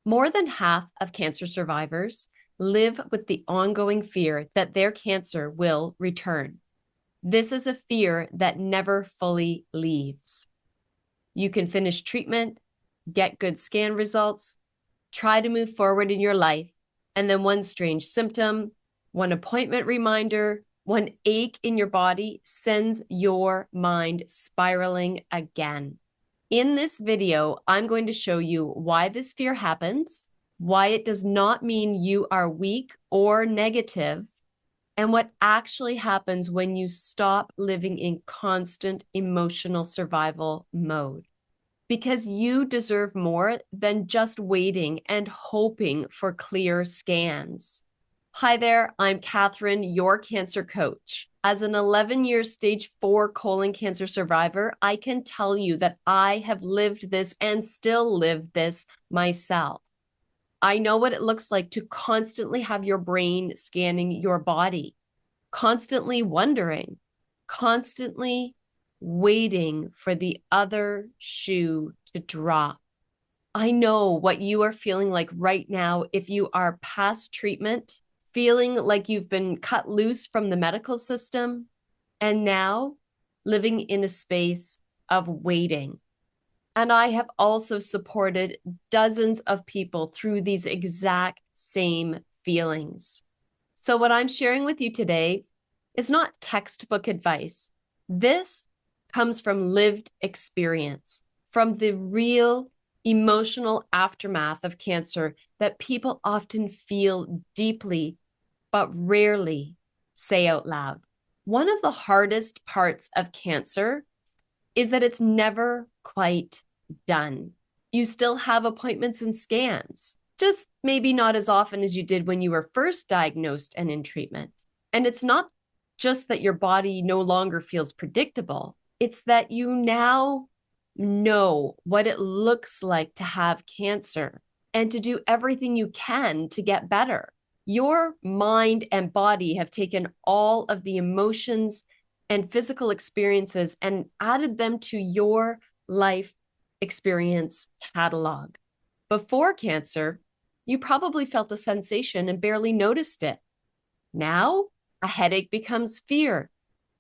More than half of cancer survivors live with the ongoing fear that their cancer will return. This is a fear that never fully leaves. You can finish treatment, get good scan results, try to move forward in your life, and then one strange symptom, one appointment reminder, one ache in your body sends your mind spiraling again. In this video, I'm going to show you why this fear happens, why it does not mean you are weak or negative, and what actually happens when you stop living in constant emotional survival mode. Because you deserve more than just waiting and hoping for clear scans. Hi there, I'm Catherine, your cancer coach. As an 11-year stage 4 colon cancer survivor, I can tell you that I have lived this and still live this myself. I know what it looks like to constantly have your brain scanning your body, constantly wondering, constantly waiting for the other shoe to drop. I know what you are feeling like right now if you are past treatment, feeling like you've been cut loose from the medical system, and now living in a space of waiting. And I have also supported dozens of people through these exact same feelings. So what I'm sharing with you today is not textbook advice. This comes from lived experience, from the real emotional aftermath of cancer that people often feel deeply, but rarely say out loud. One of the hardest parts of cancer is that it's never quite done. You still have appointments and scans, just maybe not as often as you did when you were first diagnosed and in treatment. And it's not just that your body no longer feels predictable, it's that you now know what it looks like to have cancer and to do everything you can to get better. Your mind and body have taken all of the emotions and physical experiences and added them to your life experience catalog. Before cancer, you probably felt a sensation and barely noticed it. Now, a headache becomes fear.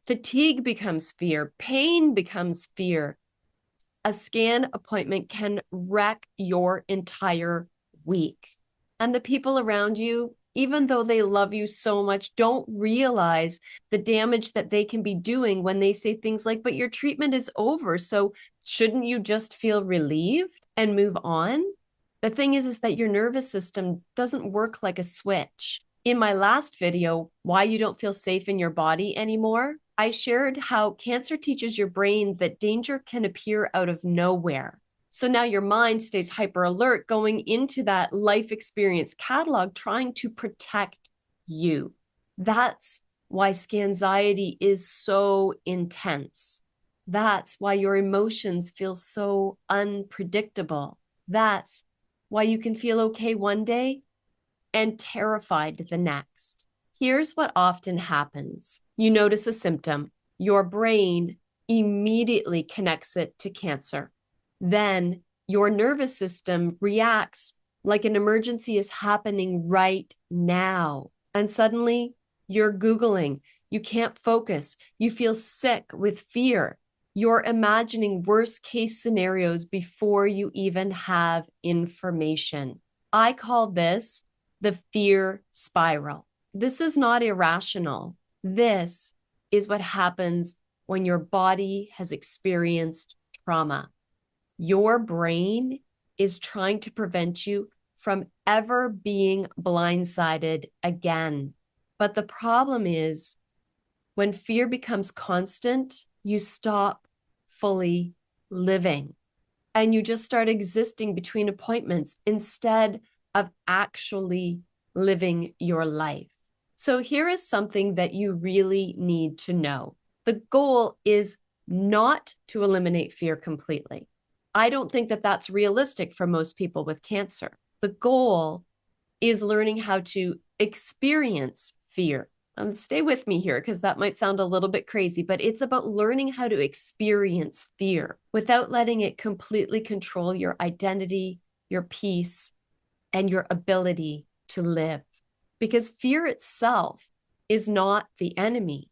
Fatigue becomes fear. Pain becomes fear. A scan appointment can wreck your entire week. And the people around you, even though they love you so much, don't realize the damage that they can be doing when they say things like, but your treatment is over, so shouldn't you just feel relieved and move on? The thing is that your nervous system doesn't work like a switch. In my last video, Why You Don't Feel Safe in Your Body Anymore, I shared how cancer teaches your brain that danger can appear out of nowhere. So now your mind stays hyper alert going into that life experience catalog, trying to protect you. That's why scanxiety is so intense. That's why your emotions feel so unpredictable. That's why you can feel okay one day and terrified the next. Here's what often happens. You notice a symptom. Your brain immediately connects it to cancer. Then your nervous system reacts like an emergency is happening right now. And suddenly you're Googling. You can't focus. You feel sick with fear. You're imagining worst case scenarios before you even have information. I call this the fear spiral. This is not irrational. This is what happens when your body has experienced trauma. Your brain is trying to prevent you from ever being blindsided again. But the problem is, when fear becomes constant, you stop fully living and you just start existing between appointments instead of actually living your life. So here is something that you really need to know. The goal is not to eliminate fear completely. I don't think that that's realistic for most people with cancer. The goal is learning how to experience fear. Stay with me here because that might sound a little bit crazy, but it's about learning how to experience fear without letting it completely control your identity, your peace, and your ability to live. Because fear itself is not the enemy.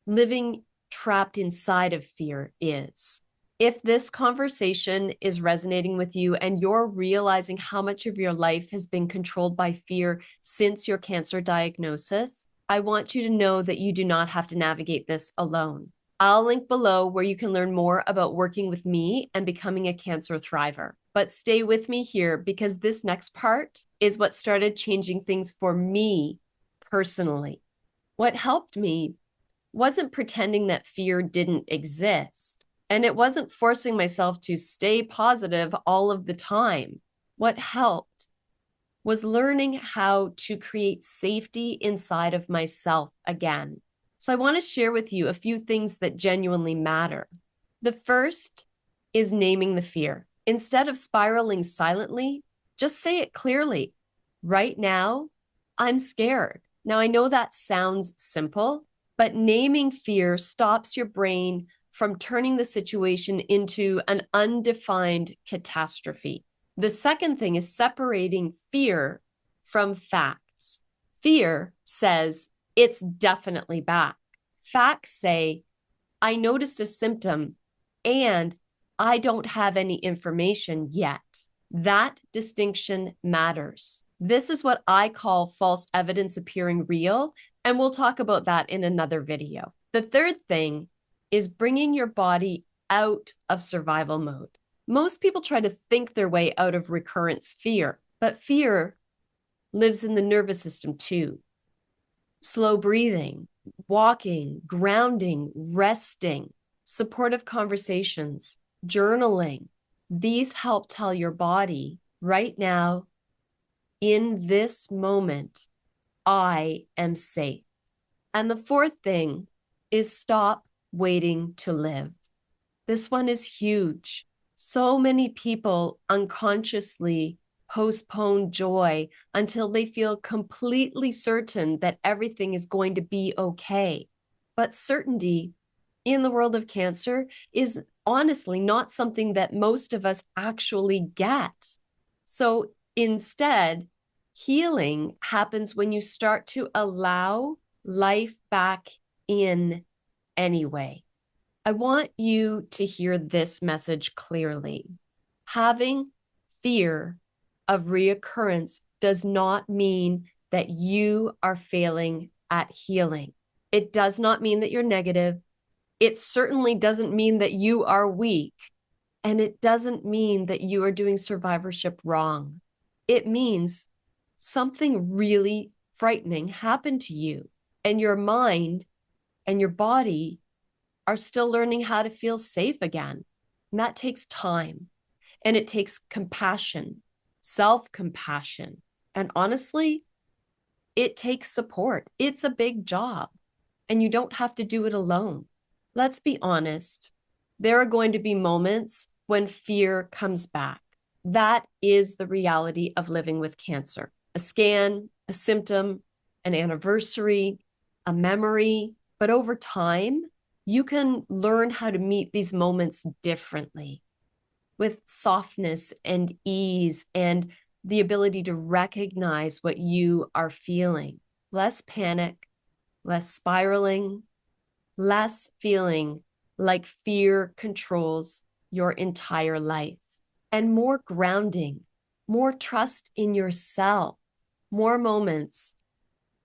Living trapped inside of fear is. If this conversation is resonating with you and you're realizing how much of your life has been controlled by fear since your cancer diagnosis, I want you to know that you do not have to navigate this alone. I'll link below where you can learn more about working with me and becoming a cancer thriver. But stay with me here because this next part is what started changing things for me personally. What helped me wasn't pretending that fear didn't exist. And it wasn't forcing myself to stay positive all of the time. What helped was learning how to create safety inside of myself again. So I want to share with you a few things that genuinely matter. The first is naming the fear. Instead of spiraling silently, just say it clearly. Right now, I'm scared. Now, I know that sounds simple, but naming fear stops your brain from turning the situation into an undefined catastrophe. The second thing is separating fear from facts. Fear says it's definitely back. Facts say, I noticed a symptom and I don't have any information yet. That distinction matters. This is what I call false evidence appearing real, and we'll talk about that in another video. The third thing is bringing your body out of survival mode. Most people try to think their way out of recurrence fear, but fear lives in the nervous system too. Slow breathing, walking, grounding, resting, supportive conversations, journaling. These help tell your body right now, in this moment, I am safe. And the fourth thing is stop waiting to live. This one is huge. So many people unconsciously postpone joy until they feel completely certain that everything is going to be okay. But certainty in the world of cancer is honestly not something that most of us actually get. So instead, healing happens when you start to allow life back in anyway. I want you to hear this message clearly. Having fear of reoccurrence does not mean that you are failing at healing. It does not mean that you're negative. It certainly doesn't mean that you are weak. And it doesn't mean that you are doing survivorship wrong. It means something really frightening happened to you, and your mind and your body are still learning how to feel safe again. And that takes time, and it takes compassion, self-compassion. And honestly, it takes support. It's a big job, and you don't have to do it alone. Let's be honest. There are going to be moments when fear comes back. That is the reality of living with cancer. A scan, a symptom, an anniversary, a memory. But over time, you can learn how to meet these moments differently with softness and ease and the ability to recognize what you are feeling. Less panic, less spiraling, less feeling like fear controls your entire life, and more grounding, more trust in yourself, more moments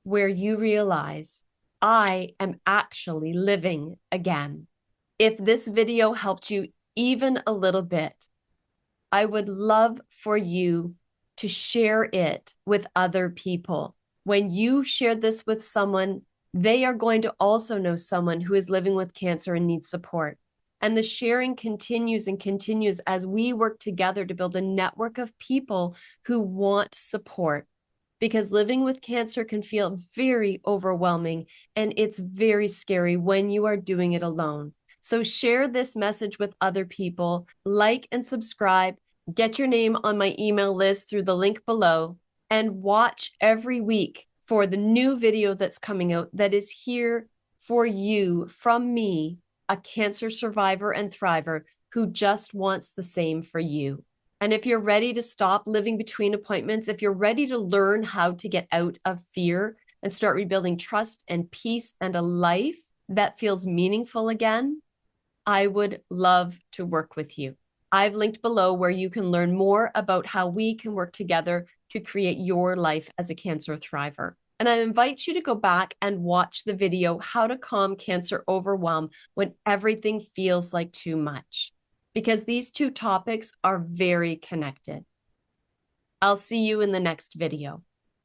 where you realize, I am actually living again. If this video helped you even a little bit, I would love for you to share it with other people. When you share this with someone, they are going to also know someone who is living with cancer and needs support. And the sharing continues and continues as we work together to build a network of people who want support. Because living with cancer can feel very overwhelming, and it's very scary when you are doing it alone. So share this message with other people, like and subscribe, get your name on my email list through the link below, and watch every week for the new video that's coming out that is here for you from me, a cancer survivor and thriver who just wants the same for you. And if you're ready to stop living between appointments, if you're ready to learn how to get out of fear and start rebuilding trust and peace and a life that feels meaningful again, I would love to work with you. I've linked below where you can learn more about how we can work together to create your life as a cancer thriver. And I invite you to go back and watch the video, How to Calm Cancer Overwhelm When Everything Feels Like Too Much, because these two topics are very connected. I'll see you in the next video.